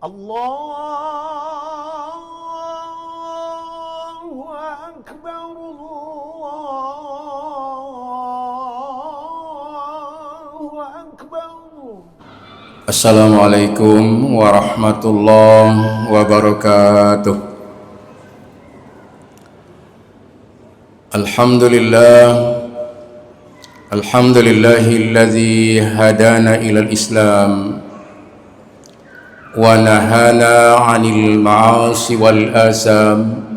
الله أكبر الله أكبر. Assalamualaikum warahmatullahi wabarakatuh. Alhamdulillahilladzi hadana ilal Islam wa nahana 'anil ma'asi wal asam.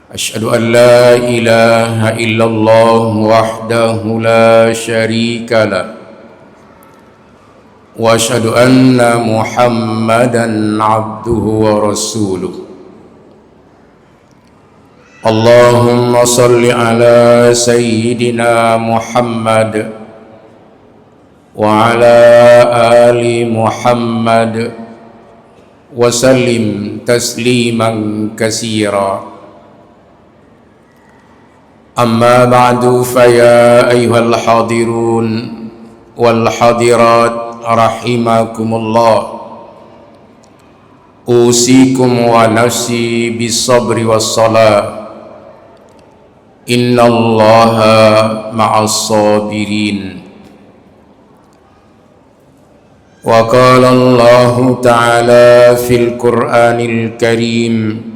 Asyhadu an la ilaha illallah wahdahu la syarika lah wa asyhadu anna Muhammadan 'abduhu wa rasuluh. Allahumma salli ala sayyidina Muhammad wa ala ali Muhammad wa sallim tasliman katsira. Amma ba'du, fa ya ayyuhal hadirun wal hadirat rahimakumullah. Usikum wa nafsi bis sabri was salah. Innallaha ma'as sabirin. Wa qala Allahu ta'ala fil Qur'anil Karim,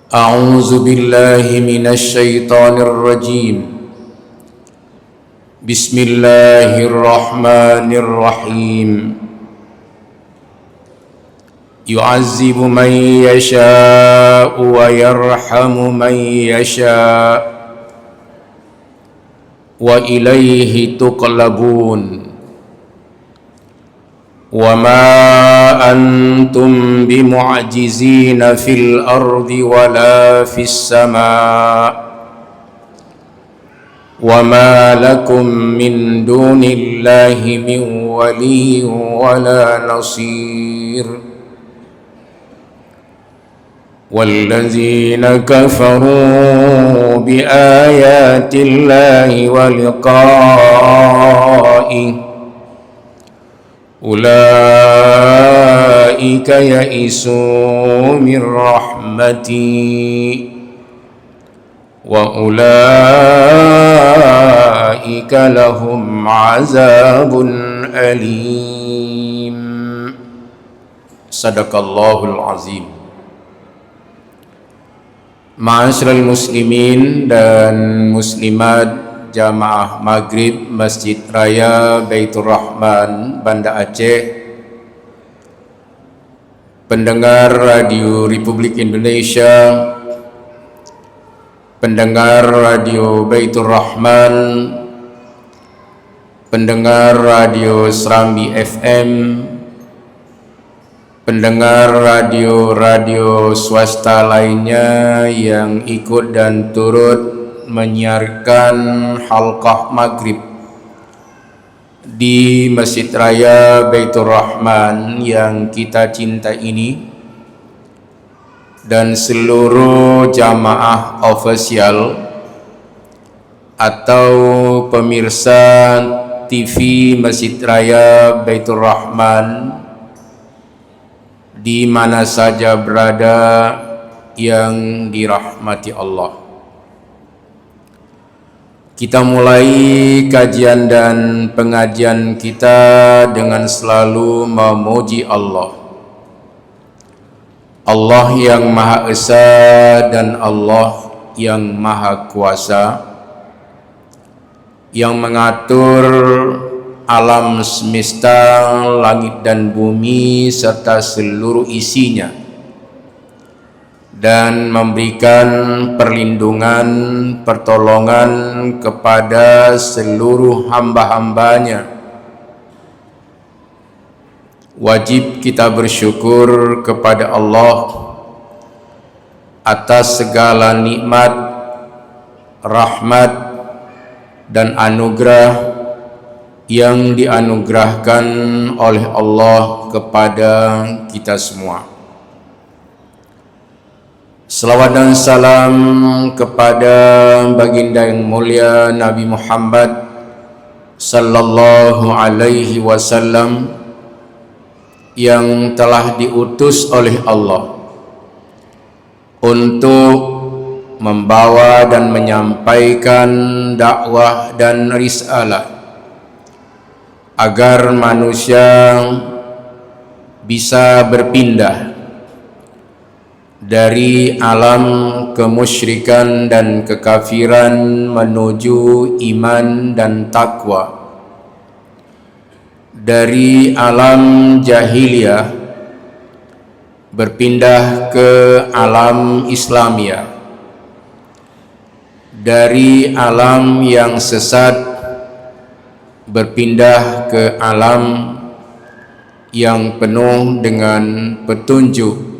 a'udzu billahi minasy syaithanir rajim. Bismillahirrahmanirrahim. Yu'azzibu man yasha'u wa yarhamu man yasha' wa ilayhi tuqlabun. Wa ma antum bimu'jizina fil ardi wala fis sama'. Wa ma lakum min dunillahi min waliyyin wala nasir. والذين كفروا بآيات الله ولقائه أولئك يئسوا من رحمتي وأولئك لهم عذاب أليم. صدق الله العظيم. Ma'asyiral muslimin dan muslimat jamaah maghrib Masjid Raya Baitur Rahman, Banda Aceh, pendengar Radio Republik Indonesia, pendengar Radio Baitur Rahman, pendengar Radio Serambi FM, pendengar radio swasta lainnya yang ikut dan turut menyiarkan halqah maghrib di Masjid Raya Baitur Rahman yang kita cinta ini, dan seluruh jamaah ofisial atau pemirsa TV Masjid Raya Baitur Rahman di mana saja berada yang dirahmati Allah. Kita mulai kajian dan pengajian kita dengan selalu memuji Allah. Allah yang Maha Esa dan Allah yang Maha Kuasa, yang mengatur alam semesta, langit dan bumi serta seluruh isinya, dan memberikan perlindungan, pertolongan kepada seluruh hamba-hambanya. Wajib kita bersyukur kepada Allah atas segala nikmat, rahmat dan anugerah yang dianugerahkan oleh Allah kepada kita semua. Selawat dan salam kepada baginda yang mulia Nabi Muhammad sallallahu alaihi wasallam, yang telah diutus oleh Allah untuk membawa dan menyampaikan dakwah dan risalah agar manusia bisa berpindah dari alam kemusyrikan dan kekafiran menuju iman dan takwa, dari alam jahiliyah berpindah ke alam Islamiyah, dari alam yang sesat berpindah ke alam yang penuh dengan petunjuk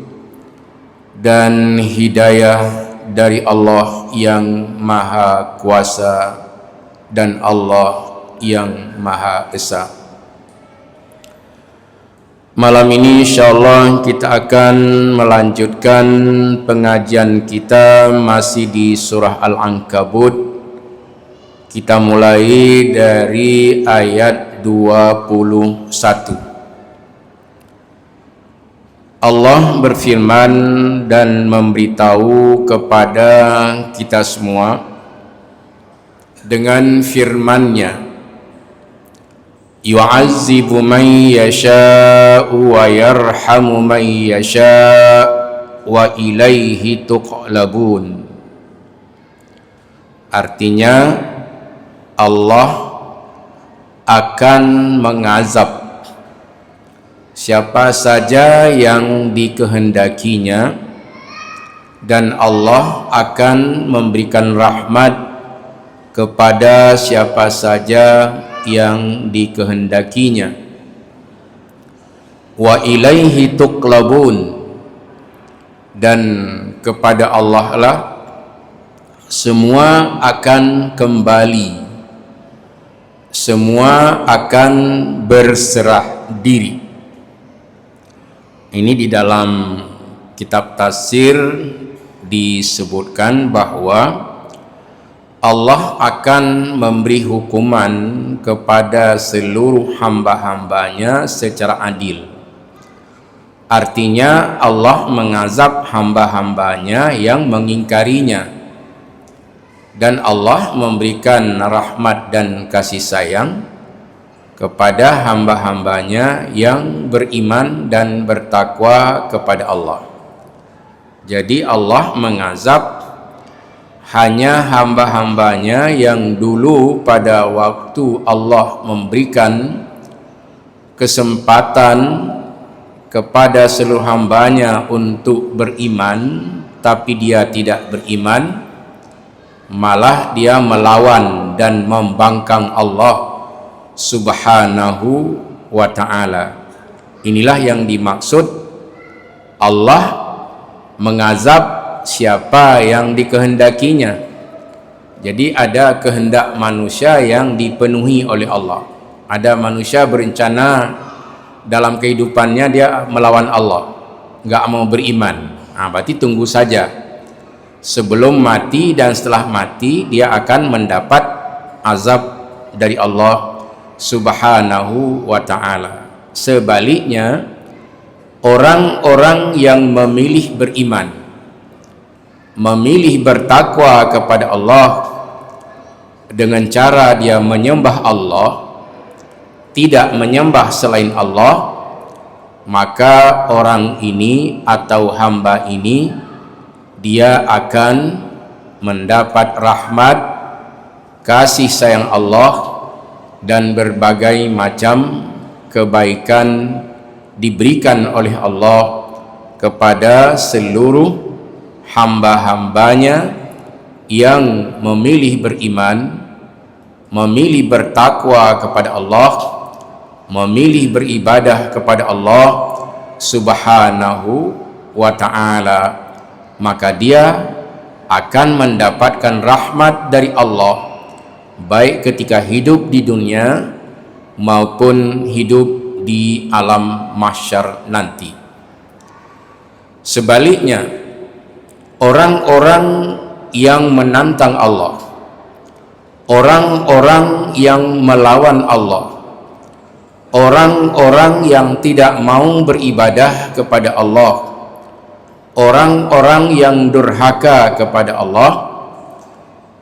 dan hidayah dari Allah yang Maha Kuasa dan Allah yang Maha Esa. Malam ini insyaallah kita akan melanjutkan pengajian kita masih di surah Al-Ankabut. Kita mulai dari ayat 21. Allah berfirman dan memberitahu kepada kita semua dengan firman-Nya, yu'azzibu man yasha'u wa yarhamu man yasha' wa ilaihi tuqlabun. Artinya Allah akan mengazab siapa saja yang dikehendakinya, dan Allah akan memberikan rahmat kepada siapa saja yang dikehendakinya. Wa ilaihi tuqlabun, dan kepada Allah lah semua akan kembali, semua akan berserah diri. Ini di dalam kitab tafsir disebutkan bahwa Allah akan memberi hukuman kepada seluruh hamba-hambanya secara adil. Artinya Allah mengazab hamba-hambanya yang mengingkarinya, dan Allah memberikan rahmat dan kasih sayang kepada hamba-hambanya yang beriman dan bertakwa kepada Allah. Jadi Allah mengazab hanya hamba-hambanya yang dulu pada waktu Allah memberikan kesempatan kepada seluruh hambanya untuk beriman, tapi dia tidak beriman, malah dia melawan dan membangkang Allah Subhanahu wa ta'ala. Inilah yang dimaksud Allah mengazab siapa yang dikehendakinya. Jadi ada kehendak manusia yang dipenuhi oleh Allah. Ada manusia berencana dalam kehidupannya dia melawan Allah, nggak mau beriman. Berarti tunggu saja, sebelum mati dan setelah mati dia akan mendapat azab dari Allah Subhanahu wa ta'ala. Sebaliknya, orang-orang yang memilih beriman, memilih bertakwa kepada Allah dengan cara dia menyembah Allah, tidak menyembah selain Allah, maka orang ini atau hamba ini dia akan mendapat rahmat, kasih sayang Allah, dan berbagai macam kebaikan diberikan oleh Allah kepada seluruh hamba-hambanya yang memilih beriman, memilih bertakwa kepada Allah, memilih beribadah kepada Allah Subhanahu wa ta'ala. Maka dia akan mendapatkan rahmat dari Allah, baik ketika hidup di dunia maupun hidup di alam mahsyar nanti. Sebaliknya, orang-orang yang menantang Allah, orang-orang yang melawan Allah, orang-orang yang tidak mau beribadah kepada Allah, orang-orang yang durhaka kepada Allah.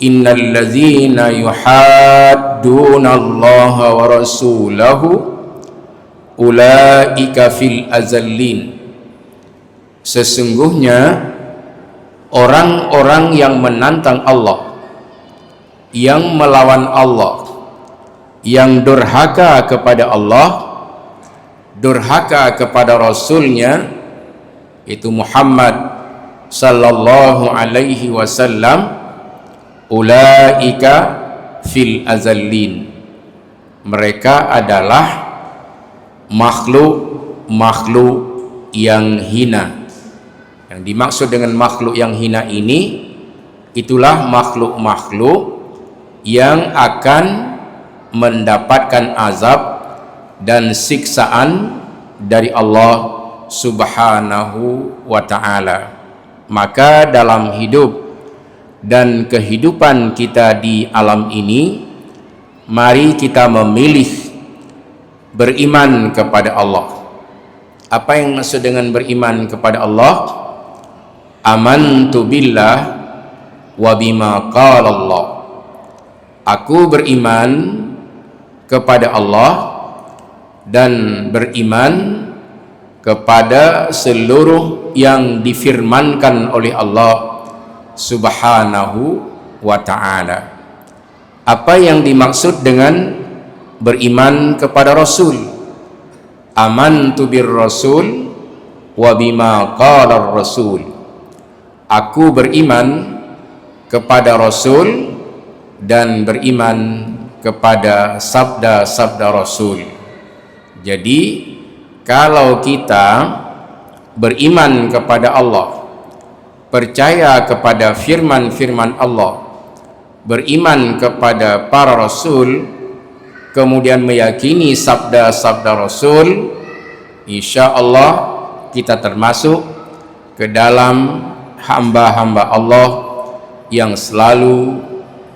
Innal ladzina yuhadduna Allah wa rasulahu ulaika fil azallin. Sesungguhnya orang-orang yang menantang Allah, yang melawan Allah, yang durhaka kepada Allah, durhaka kepada Rasulnya, itu Muhammad sallallahu alaihi wasallam, ulaika fil azallin. Mereka adalah makhluk-makhluk yang hina. Yang dimaksud dengan makhluk yang hina ini, itulah makhluk-makhluk yang akan mendapatkan azab dan siksaan dari Allah Subhanahu wa ta'ala. Maka dalam hidup dan kehidupan kita di alam ini, mari kita memilih beriman kepada Allah. Apa yang maksud dengan beriman kepada Allah? Amantu billah wa bima qala Allah. Aku beriman kepada Allah dan beriman kepada seluruh yang difirmankan oleh Allah Subhanahu wa ta'ala. Apa yang dimaksud dengan beriman kepada Rasul? Amantu bir Rasul wa bima qala Rasul. Aku beriman kepada Rasul dan beriman kepada sabda-sabda Rasul. Jadi kalau kita beriman kepada Allah, percaya kepada firman-firman Allah, beriman kepada para Rasul, kemudian meyakini sabda-sabda Rasul, insya Allah kita termasuk ke dalam hamba-hamba Allah yang selalu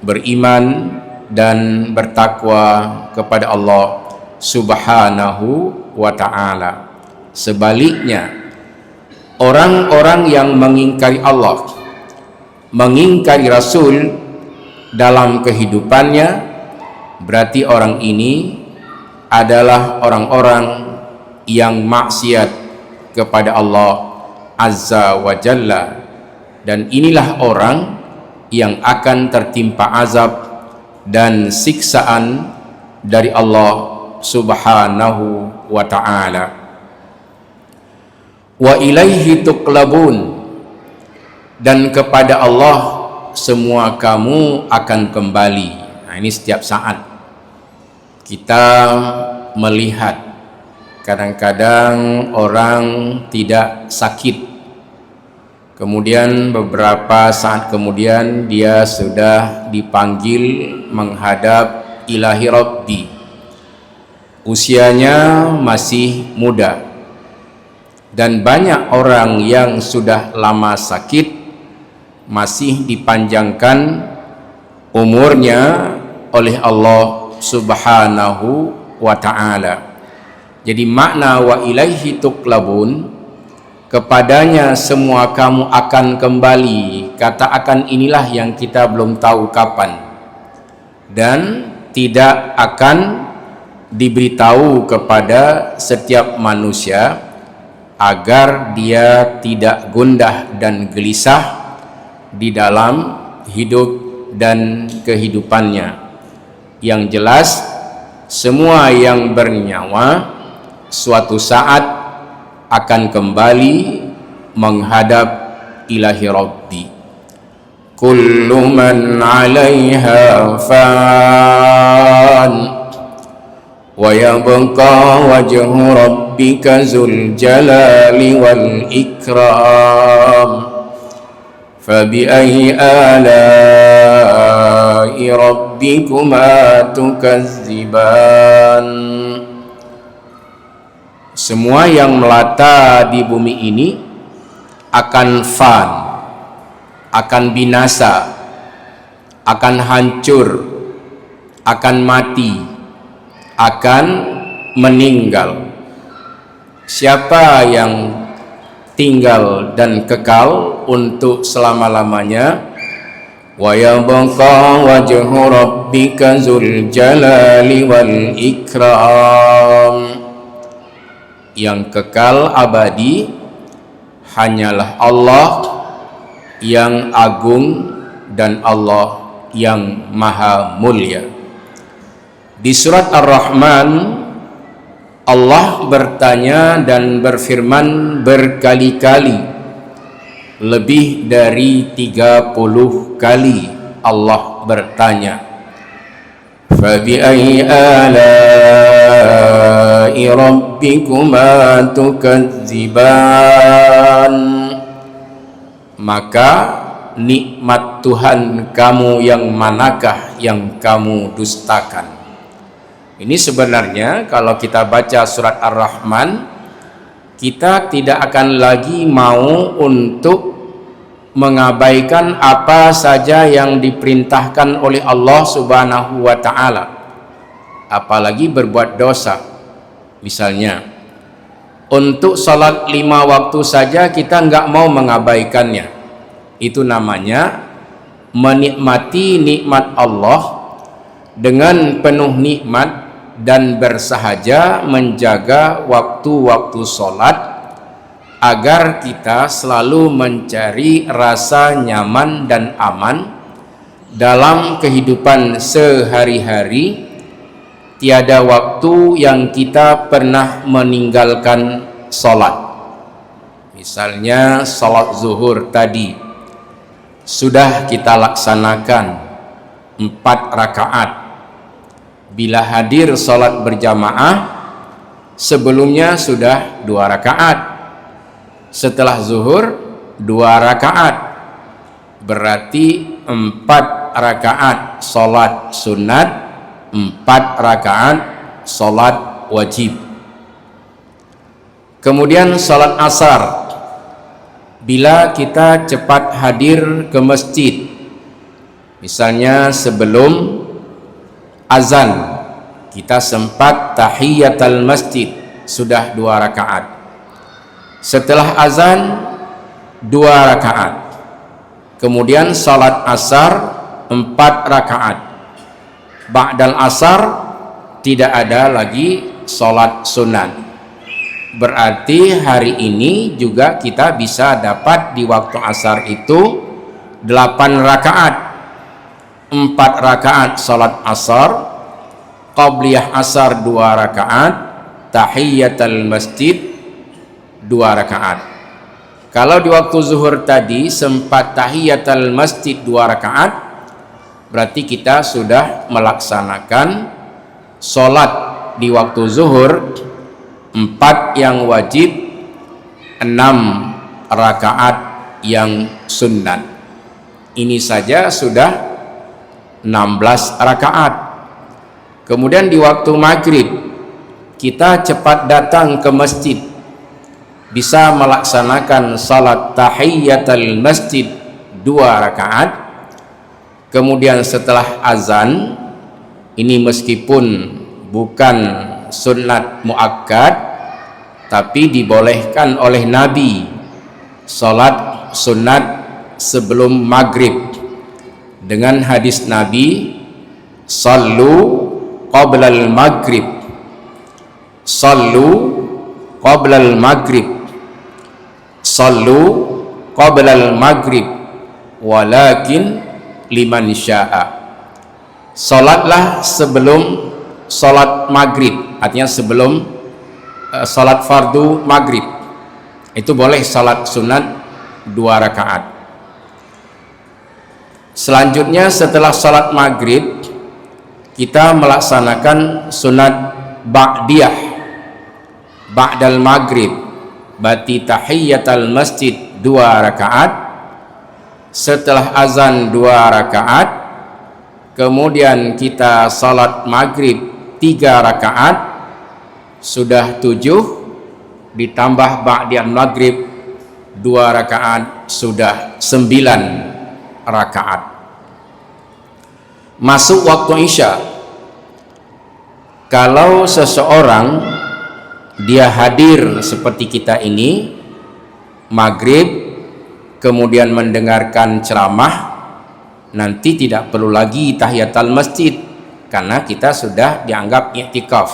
beriman dan bertakwa kepada Allah Subhanahu wa ta'ala. Sebaliknya, orang-orang yang mengingkari Allah, mengingkari Rasul dalam kehidupannya, berarti orang ini adalah orang-orang yang maksiat kepada Allah Azza wa Jalla. Dan inilah orang yang akan tertimpa azab dan siksaan dari Allah Subhanahu wa ta'ala. Wa ilaihi tuqlabun. Dan kepada Allah semua kamu akan kembali. Nah, ini setiap saat kita melihat kadang-kadang orang tidak sakit, kemudian beberapa saat kemudian dia sudah dipanggil menghadap Ilahi Rabbi. Usianya masih muda, dan banyak orang yang sudah lama sakit masih dipanjangkan umurnya oleh Allah Subhanahu wa ta'ala. Jadi makna wa ilaihi tuqlabun, kepadanya semua kamu akan kembali. Kata akan inilah yang kita belum tahu kapan, dan tidak akan diberitahu kepada setiap manusia agar dia tidak gundah dan gelisah di dalam hidup dan kehidupannya. Yang jelas, semua yang bernyawa suatu saat akan kembali menghadap Ilahi Rabbi. Kullu man 'alaiha fan wa yabqa wajhu rabbika dzul jalali wal ikram. Fabi ayyi ala'i rabbikuma tukazziban. Semua yang melata di bumi ini akan fan, akan binasa, akan hancur, akan mati, akan meninggal. Siapa yang tinggal dan kekal untuk selama-lamanya? Wa yabqa wajhu rabbika dzul jalali wal ikram. Yang kekal abadi hanyalah Allah yang agung dan Allah yang maha mulia. Di surat Ar-Rahman Allah bertanya dan berfirman berkali-kali, lebih dari 30 kali Allah bertanya, فَبِأَيِّ آلَاءِ رَبِّكُمَا تُكَذِّبَانِ. Maka nikmat Tuhan kamu yang manakah yang kamu dustakan? Ini sebenarnya kalau kita baca surat Ar-Rahman, kita tidak akan lagi mau untuk mengabaikan apa saja yang diperintahkan oleh Allah Subhanahu wa ta'ala, apalagi berbuat dosa. Misalnya untuk salat 5 waktu saja kita nggak mau mengabaikannya. Itu namanya menikmati nikmat Allah dengan penuh nikmat dan bersahaja menjaga waktu-waktu sholat agar kita selalu mencari rasa nyaman dan aman dalam kehidupan sehari-hari. Tiada waktu yang kita pernah meninggalkan sholat. Misalnya sholat zuhur tadi sudah kita laksanakan 4 rakaat. Bila hadir sholat berjamaah, sebelumnya sudah 2 rakaat, setelah zuhur 2 rakaat, berarti 4 rakaat sholat sunat, 4 rakaat sholat wajib. Kemudian sholat asar, bila kita cepat hadir ke masjid, misalnya sebelum azan kita sempat tahiyatul masjid, sudah 2 rakaat. Setelah azan 2 rakaat. Kemudian salat asar 4 rakaat. Ba'dal asar tidak ada lagi salat sunat. Berarti hari ini juga kita bisa dapat di waktu asar itu 8 rakaat. 4 rakaat salat asar, qabliyah asar 2 rakaat, tahiyatul masjid 2 rakaat. Kalau di waktu zuhur tadi sempat tahiyatul masjid 2 rakaat, berarti kita sudah melaksanakan salat di waktu zuhur 4 yang wajib, 6 rakaat yang sunnat. Ini saja sudah 16 rakaat. Kemudian di waktu maghrib kita cepat datang ke masjid, bisa melaksanakan salat tahiyatul masjid 2 rakaat. Kemudian setelah azan, ini meskipun bukan sunnat muakkad, tapi dibolehkan oleh Nabi salat sunat sebelum maghrib dengan hadis Nabi, sallu qablal maghrib, sallu qablal maghrib, sallu qablal maghrib, walakin liman sya'a. Salatlah sebelum salat maghrib, artinya sebelum salat fardu maghrib, itu boleh salat sunat 2 rakaat. Selanjutnya setelah salat maghrib kita melaksanakan sunat ba'diyah, ba'dal maghrib, berarti tahiyatul masjid 2 rakaat, setelah azan 2 rakaat, kemudian kita salat maghrib 3 rakaat, sudah 7, ditambah ba'diyah maghrib 2 rakaat, sudah 9 rakaat. Masuk waktu isya, Kalau seseorang dia hadir seperti kita ini maghrib, kemudian mendengarkan ceramah, nanti tidak perlu lagi tahiyatul masjid karena kita sudah dianggap i'tikaf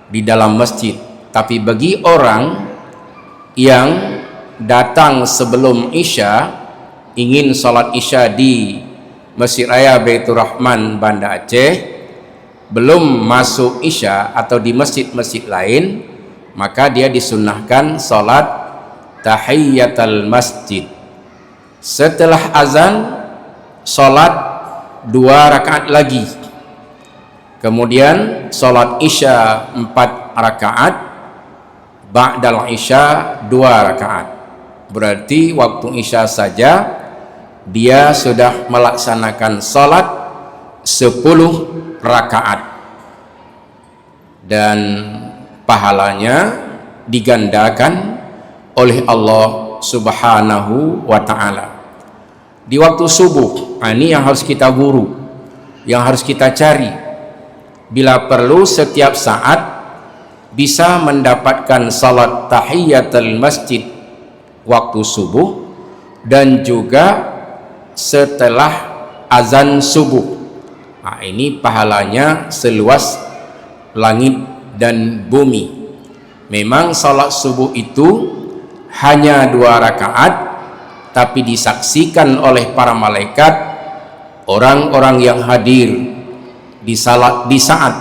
di dalam masjid. Tapi bagi orang yang datang sebelum Isya, ingin sholat Isya di Masjid Raya Baitur Rahman Banda Aceh, belum masuk Isya atau di masjid-masjid lain, maka dia disunnahkan sholat tahiyatul masjid. Setelah azan, sholat 2 rakaat lagi, kemudian sholat Isya 4 rakaat, ba'dal Isya 2 rakaat. Berarti waktu Isya saja dia sudah melaksanakan sholat 10 rakaat, dan pahalanya digandakan oleh Allah Subhanahu wa ta'ala. Di waktu subuh, ini yang harus kita buru, yang harus kita cari. Bila perlu setiap saat bisa mendapatkan salat tahiyatul masjid waktu subuh dan juga setelah azan subuh. Ini pahalanya seluas langit dan bumi. Memang salat subuh itu hanya 2 rakaat, tapi disaksikan oleh para malaikat, orang-orang yang hadir di saat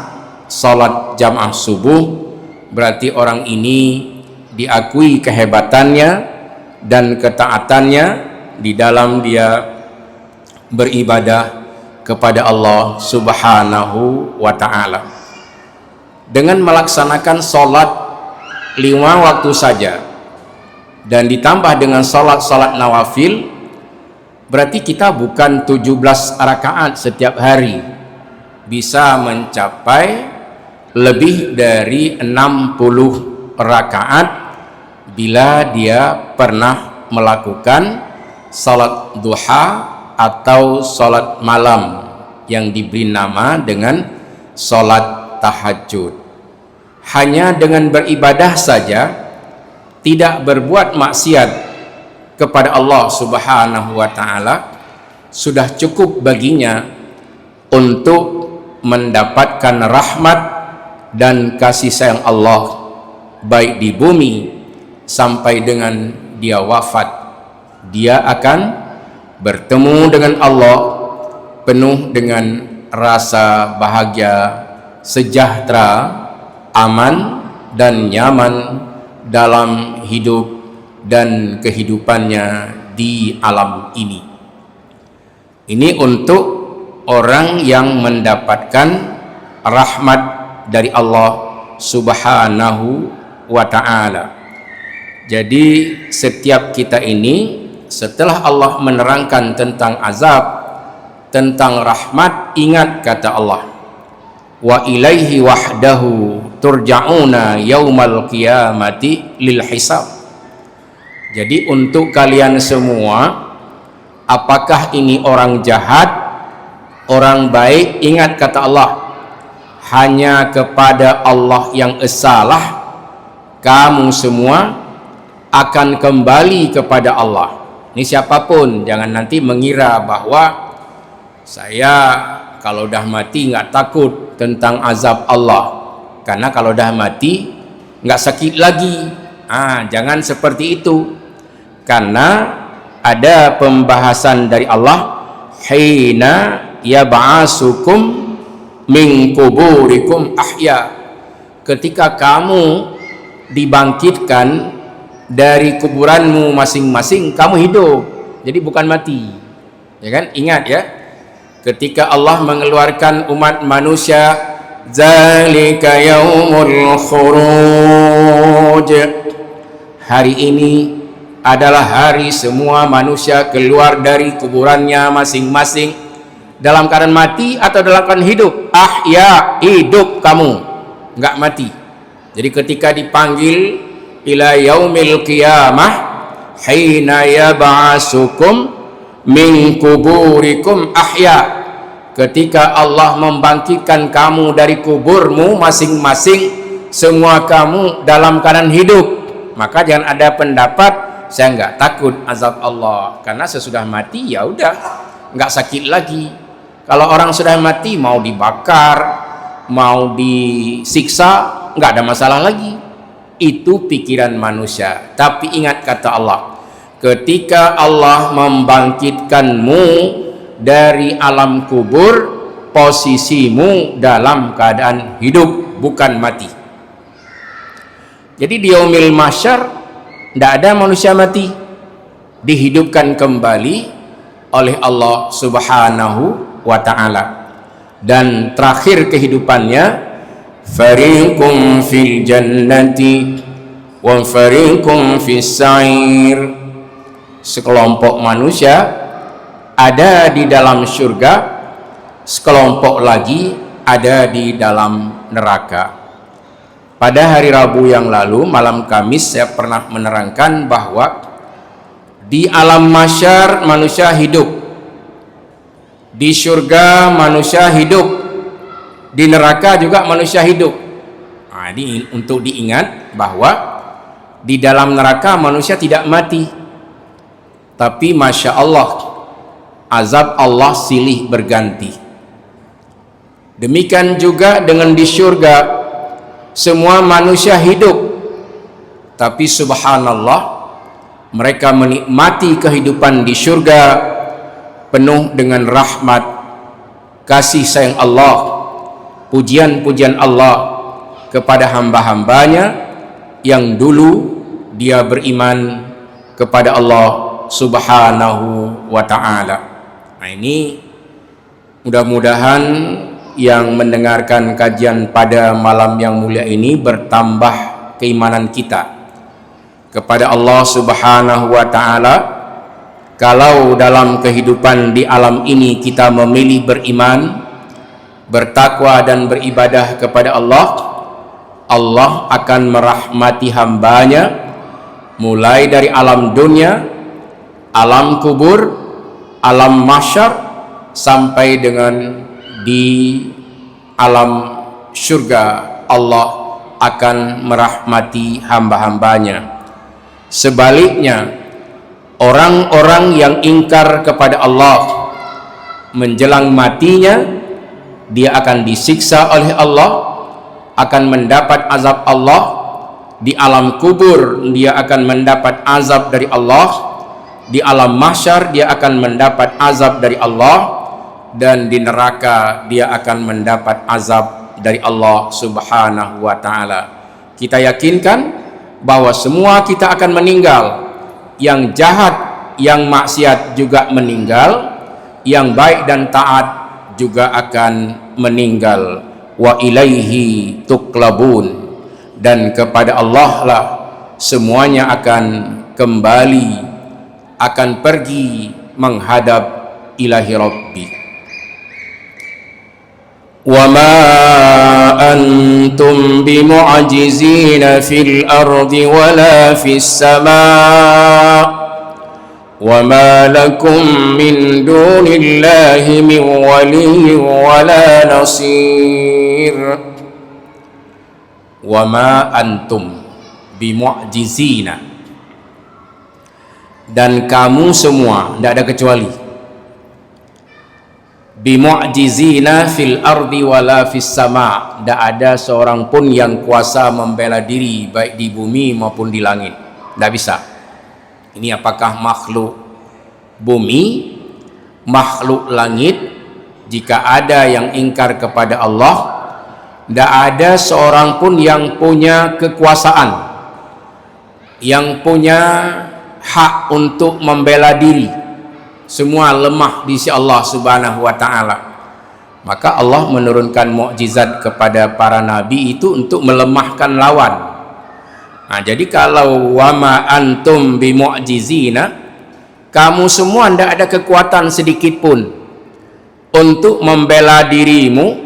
salat jamaah subuh. Berarti orang ini diakui kehebatannya dan ketaatannya di dalam dia beribadah kepada Allah Subhanahu wa ta'ala. Dengan melaksanakan salat 5 waktu saja dan ditambah dengan salat-salat nawafil, berarti kita bukan 17 rakaat setiap hari, bisa mencapai lebih dari 60 rakaat bila dia pernah melakukan salat duha atau salat malam yang diberi nama dengan salat tahajud. Hanya dengan beribadah saja, tidak berbuat maksiat kepada Allah Subhanahu wa ta'ala, sudah cukup baginya untuk mendapatkan rahmat dan kasih sayang Allah, baik di bumi sampai dengan dia wafat. Dia akan bertemu dengan Allah penuh dengan rasa bahagia, sejahtera, aman dan nyaman dalam hidup dan kehidupannya di alam ini. Ini untuk orang yang mendapatkan rahmat dari Allah Subhanahu wa ta'ala. Jadi setiap kita ini, setelah Allah menerangkan tentang azab, tentang rahmat, ingat kata Allah, wa ilaihi wahdahu turja'una yaumal qiyamati lil hisab. Jadi untuk kalian semua, apakah ini orang jahat, orang baik, ingat kata Allah, hanya kepada Allah yang esalah kamu semua akan kembali kepada Allah. Ini siapapun, jangan nanti mengira bahwa saya kalau dah mati nggak takut tentang azab Allah, karena kalau dah mati nggak sakit lagi. Jangan seperti itu, karena ada pembahasan dari Allah, hina yab'asukum min kuburikum ahya, ketika kamu dibangkitkan dari kuburanmu masing-masing, kamu hidup, jadi bukan mati, ya kan? Ingat ya, ketika Allah mengeluarkan umat manusia, zalika yaumul khuruj, hari ini adalah hari semua manusia keluar dari kuburannya masing-masing, dalam keadaan mati atau dalam keadaan hidup. Ahya, hidup kamu, enggak mati. Jadi ketika dipanggil ila yaumil qiyamah hina yab'asukum min kuburikum ahya, ketika Allah membangkitkan kamu dari kuburmu masing-masing, semua kamu dalam keadaan hidup, maka jangan ada pendapat saya nggak takut azab Allah karena sesudah mati ya udah nggak sakit lagi. Kalau orang sudah mati mau dibakar, mau disiksa, nggak ada masalah lagi. Itu pikiran manusia. Tapi ingat kata Allah, ketika Allah membangkitkanmu dari alam kubur, posisimu dalam keadaan hidup, bukan mati. Jadi di yaumil mahsyar tidak ada manusia mati, dihidupkan kembali oleh Allah Subhanahu wa ta'ala. Dan terakhir kehidupannya, fariqum fil jannati wa fariqum fis sa'ir. Sekelompok manusia ada di dalam surga, sekelompok lagi ada di dalam neraka. Pada hari Rabu yang lalu, malam Kamis, saya pernah menerangkan bahwa di alam mahsyar manusia hidup, di surga manusia hidup, di neraka juga manusia hidup. Nah, ini untuk diingat bahwa di dalam neraka manusia tidak mati, tapi Masya Allah, azab Allah silih berganti. Demikian juga dengan di surga, semua manusia hidup, tapi subhanallah, mereka menikmati kehidupan di surga penuh dengan rahmat, kasih sayang Allah, pujian-pujian Allah kepada hamba-hambanya yang dulu dia beriman kepada Allah Subhanahu wa ta'ala. Nah, ini mudah-mudahan yang mendengarkan kajian pada malam yang mulia ini bertambah keimanan kita kepada Allah Subhanahu wa ta'ala. Kalau dalam kehidupan di alam ini kita memilih beriman, bertakwa dan beribadah kepada Allah, Allah akan merahmati hambanya mulai dari alam dunia, alam kubur, alam mahsyar, sampai dengan di alam surga. Allah akan merahmati hamba-hambanya. Sebaliknya, orang-orang yang ingkar kepada Allah menjelang matinya, dia akan disiksa oleh Allah, akan mendapat azab Allah. Di alam kubur dia akan mendapat azab dari Allah, di alam mahsyar dia akan mendapat azab dari Allah, dan di neraka dia akan mendapat azab dari Allah Subhanahu wa ta'ala. Kita yakinkan bahwa semua kita akan meninggal. Yang jahat, yang maksiat juga meninggal, yang baik dan taat juga akan meninggal. Wa ilaihi tuqlabun, dan kepada Allah lah semuanya akan kembali, akan pergi menghadap ilahi Rabbi. وَمَا أَنْتُمْ بِمُعْجِزِينَ فِي الْأَرْضِ وَلَا فِي السَّمَاءِ وَمَا لَكُمْ مِنْ دُونِ اللَّهِ مِنْ وَلِيٍّ وَلَا نَصِيرٍ. وَمَا أَنْتُمْ بِمُعْجِزِينَ, dan kamu semua, tidak ada kecuali, bimu'jizina fil ardi wala fis sama, tidak ada seorang pun yang kuasa membela diri baik di bumi maupun di langit, tidak bisa. Ini apakah makhluk bumi, makhluk langit? Jika ada yang ingkar kepada Allah, tidak ada seorang pun yang punya kekuasaan, yang punya hak untuk membela diri. Semua lemah di sisi Allah Subhanahu wa ta'ala. Maka Allah menurunkan mukjizat kepada para nabi itu untuk melemahkan lawan. Nah, jadi kalau wama antum bimu'jizina, kamu semua tidak ada kekuatan sedikit pun untuk membela dirimu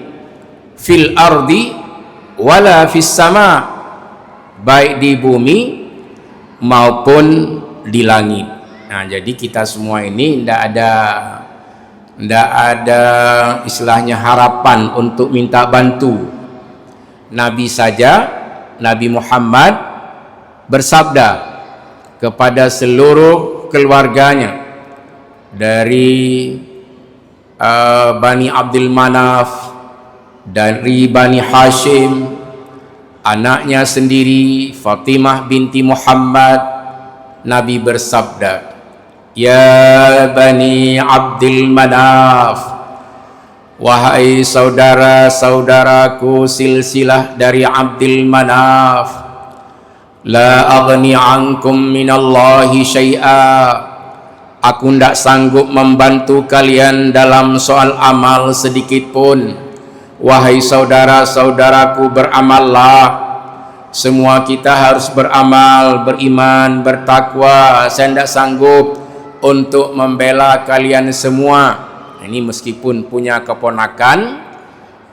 fil ardi wala fis sama, baik di bumi maupun di langit. Nah, jadi kita semua ini tidak ada Tidak ada istilahnya harapan untuk minta bantu. Nabi saja, Nabi Muhammad bersabda kepada seluruh keluarganya dari Bani Abdul Manaf, dari Bani Hashim, anaknya sendiri Fatimah binti Muhammad. Nabi bersabda, ya Bani Abdul Manaf, wahai saudara-saudaraku silsilah dari Abdul Manaf, la aghni ankum minallahi syai'a, aku tidak sanggup membantu kalian dalam soal amal sedikit pun. Wahai saudara-saudaraku, beramallah. Semua kita harus beramal, beriman, bertakwa. Saya tidak sanggup untuk membela kalian semua. Ini meskipun punya keponakan,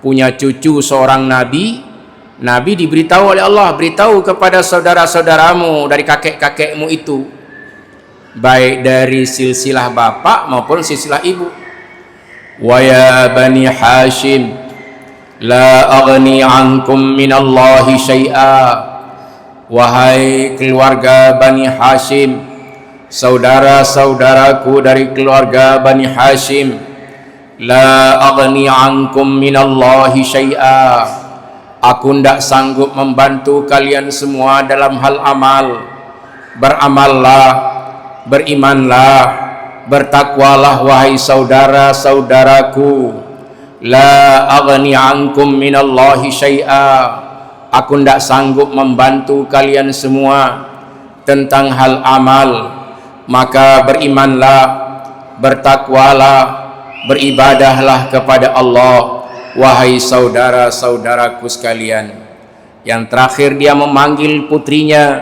punya cucu seorang nabi, Nabi diberitahu oleh Allah, beritahu kepada saudara-saudaramu dari kakek-kakekmu itu, baik dari silsilah bapak maupun silsilah ibu. Wa ya Bani Hashim, la aghni ankum minallahi syai'a, wahai keluarga Bani Hashim, saudara-saudaraku dari keluarga Bani Hashim, la aghni ankum minallahi syai'a, aku tidak sanggup membantu kalian semua dalam hal amal. Beramallah, berimanlah, bertakwalah wahai saudara-saudaraku. La aghni ankum minallahi syai'a, aku tidak sanggup membantu kalian semua tentang hal amal. Maka berimanlah, bertakwalah, beribadahlah kepada Allah, wahai saudara-saudaraku sekalian. Yang terakhir dia memanggil putrinya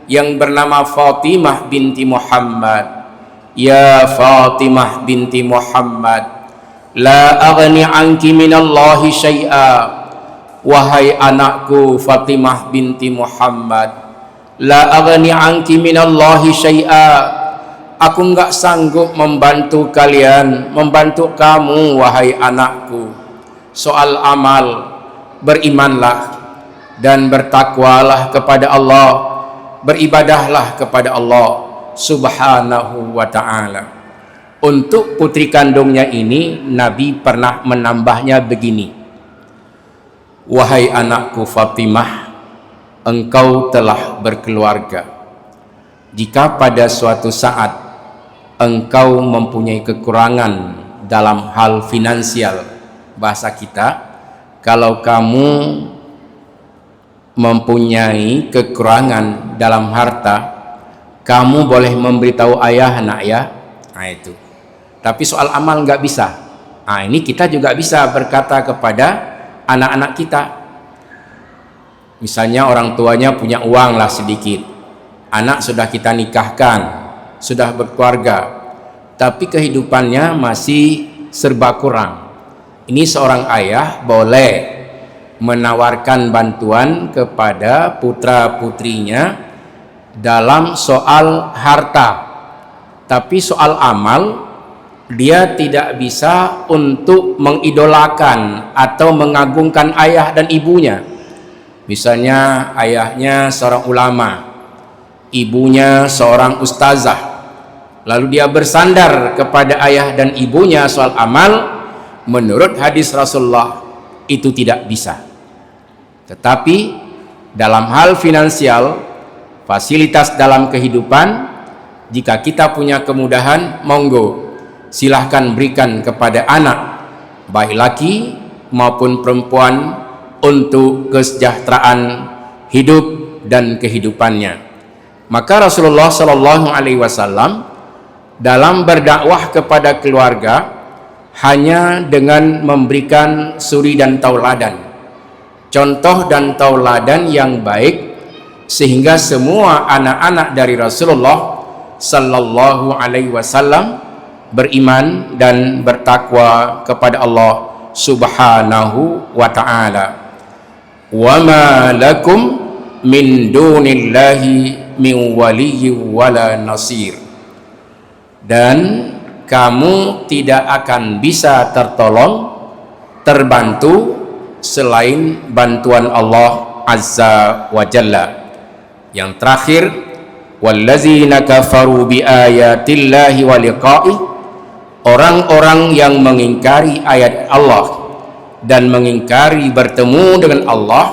yang bernama Fatimah binti Muhammad. Ya Fatimah binti Muhammad, la aghni anki minallahi syai'a, wahai anakku Fatimah binti Muhammad, la aghni anki minallahi syai'a, aku enggak sanggup membantu kalian, membantu kamu wahai anakku soal amal. Berimanlah dan bertakwalah kepada Allah, beribadahlah kepada Allah subhanahu wa ta'ala. Untuk putri kandungnya ini Nabi pernah menambahnya begini, wahai anakku Fatimah, engkau telah berkeluarga. Jika pada suatu saat engkau mempunyai kekurangan dalam hal finansial, bahasa kita, kalau kamu mempunyai kekurangan dalam harta, kamu boleh memberitahu ayah, nak ya. Nah itu. Tapi soal amal nggak bisa. Nah ini kita juga bisa berkata kepada anak-anak kita. Misalnya orang tuanya punya uang lah sedikit, anak sudah kita nikahkan, sudah berkeluarga, tapi kehidupannya masih serba kurang. Ini seorang ayah boleh menawarkan bantuan kepada putra-putrinya dalam soal harta, tapi soal amal dia tidak bisa untuk mengidolakan atau mengagungkan ayah dan ibunya. Misalnya ayahnya seorang ulama, ibunya seorang ustazah, lalu dia bersandar kepada ayah dan ibunya soal amal. Menurut hadis Rasulullah itu tidak bisa. Tetapi dalam hal finansial, fasilitas dalam kehidupan, jika kita punya kemudahan, monggo silahkan berikan kepada anak, baik laki maupun perempuan, untuk kesejahteraan hidup dan kehidupannya. Maka Rasulullah Shallallahu Alaihi Wasallam dalam berdakwah kepada keluarga hanya dengan memberikan suri dan tauladan, contoh dan tauladan yang baik, sehingga semua anak-anak dari Rasulullah Sallallahu Alaihi Wasallam beriman dan bertakwa kepada Allah Subhanahu wa Ta'ala. Wa ma lakum min dunillahi min waliyyin wala nasir. Dan kamu tidak akan bisa tertolong, terbantu selain bantuan Allah Azza wa Jalla. Yang terakhir, wallazina kafaru biayatillahi wa liqa'i, orang-orang yang mengingkari ayat Allah dan mengingkari bertemu dengan Allah,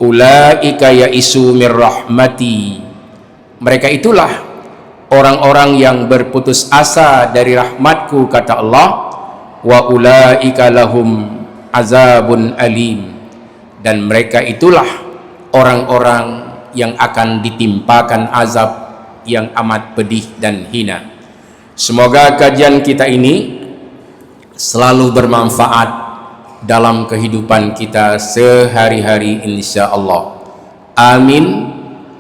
ulaika ya'isu mir rahmati, mereka itulah orang-orang yang berputus asa dari rahmatku, kata Allah, wa ulaika lahum azabun alim, dan mereka itulah orang-orang yang akan ditimpakan azab yang amat pedih dan hina. Semoga kajian kita ini selalu bermanfaat dalam kehidupan kita sehari-hari insya-Allah. Amin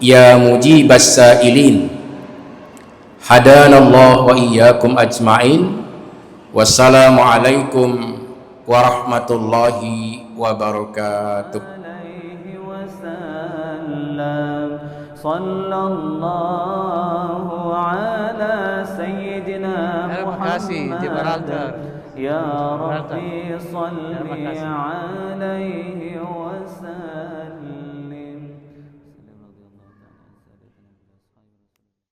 ya mujibas sailin. Hadanallah wa iyyakum ajma'in. Wassalamualaikum warahmatullahi wabarakatuh. Sallallahu ala sayyidina Muhammad. Ya Rabbi salli alaihi wa sallam.